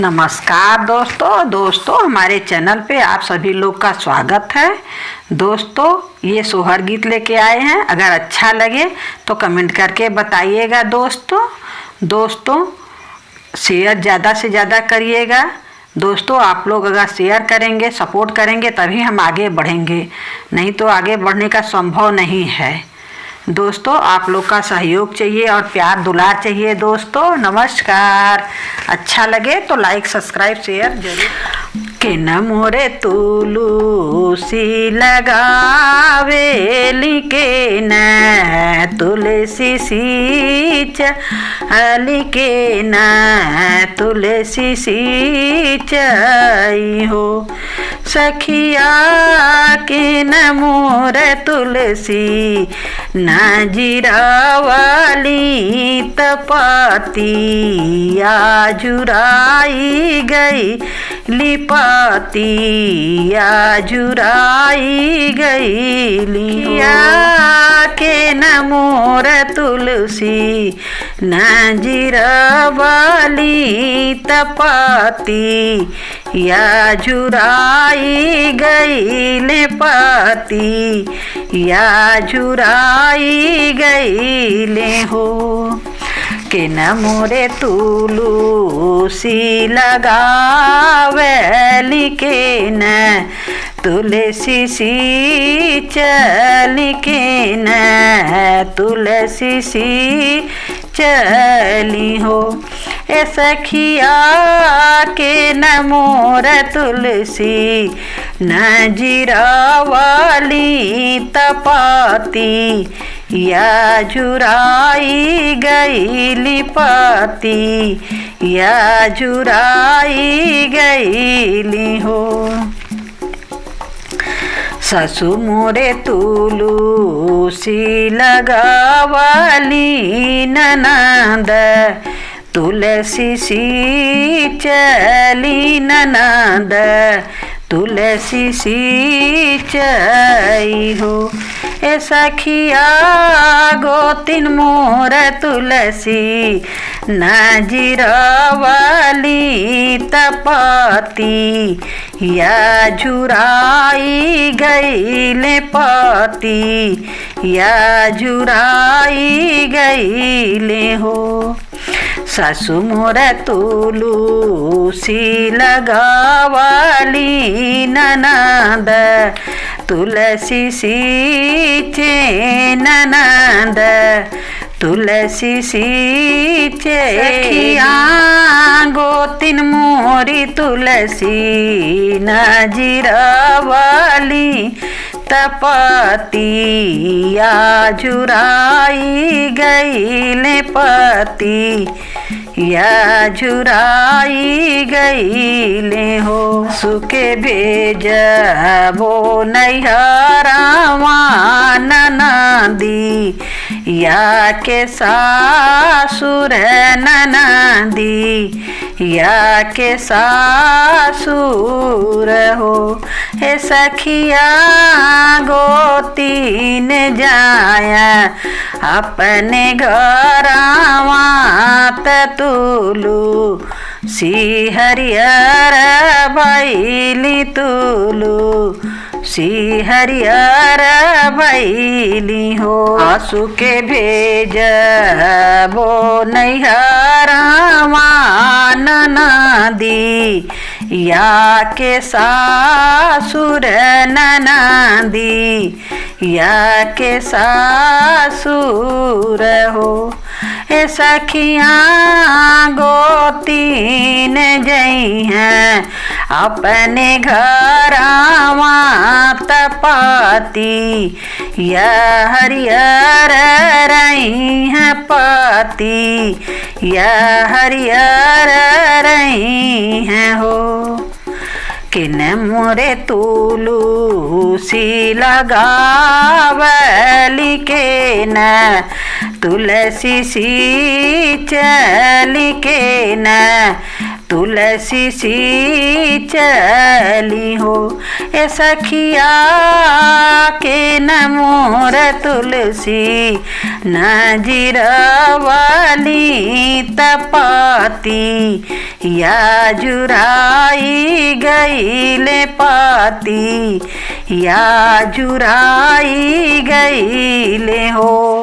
नमस्कार दोस्तों हमारे चैनल पे आप सभी लोग का स्वागत है। दोस्तों ये सोहर गीत लेके आए हैं। अगर अच्छा लगे तो कमेंट करके बताइएगा। दोस्तों शेयर ज़्यादा से ज़्यादा करिएगा। दोस्तों आप लोग अगर शेयर करेंगे, सपोर्ट करेंगे तभी हम आगे बढ़ेंगे, नहीं तो आगे बढ़ने का संभव नहीं है। दोस्तों आप लोग का सहयोग चाहिए और प्यार दुलार चाहिए। दोस्तों नमस्कार। अच्छा लगे तो लाइक सब्सक्राइब शेयर जरूर। के न मोरे तुलसी लगावेली के न तुलसी सींच अली के न तुलसी सींचई हो सखिया के न मोर तुलसी न जीरावाली तपतिया जुराई गई लिपतिया जुराई गई लिया के न मोर तुलसी न जीरावाली तपति या जुराई गई लिपति या जुराई गई ले हो के न मोरे तुलसी लगावेली के न तुलसी सींचली के न तुलसी सींचली हो ए सखिया के न मोर तुलसी न जीरावाली तपति या जुराई गई लिपति या जुराई गई हो ससु मोरे तुलसी लगावाली ननद तुलसी सींचली ननद तुलसी सींचई हो ए सखिया गोतिन मोर तुलसी न जीरावाली तपति या जुराई गई लिपति या जुराई गई हो ससु मोर तुलसी लगावाली ननद तुलसी सींचे ननद तुलसी सींचे सखिया गोतिन मोरी तुलसी न जीरावाली तपति या जुराई गई लिपति या जुराई गई हो सुके भेजबो नैहरावा ननदी या के सासुर ननदी या के सासुर हो हे सखिया गोतीन जाया अपने घरावा तुलू सी हरियर भैली तुलू सी हरियर भैली हो आसु के भेजबो नैहरावा ननदी या के सासुर ननदी या के सासुर हो ए सखिया गोतीन जई हैं अपने घरावा तपति या हरियर रही हैं पति या हरियर रही हैं हो कि न मोरे तुलसी लगावली के न तुलसी सींचली के न तुलसी सी चली हो। ए सखिया के न मोर तुलसी नजीरवाली तपाती या जुराई गईले पाती या जुराई गईले हो।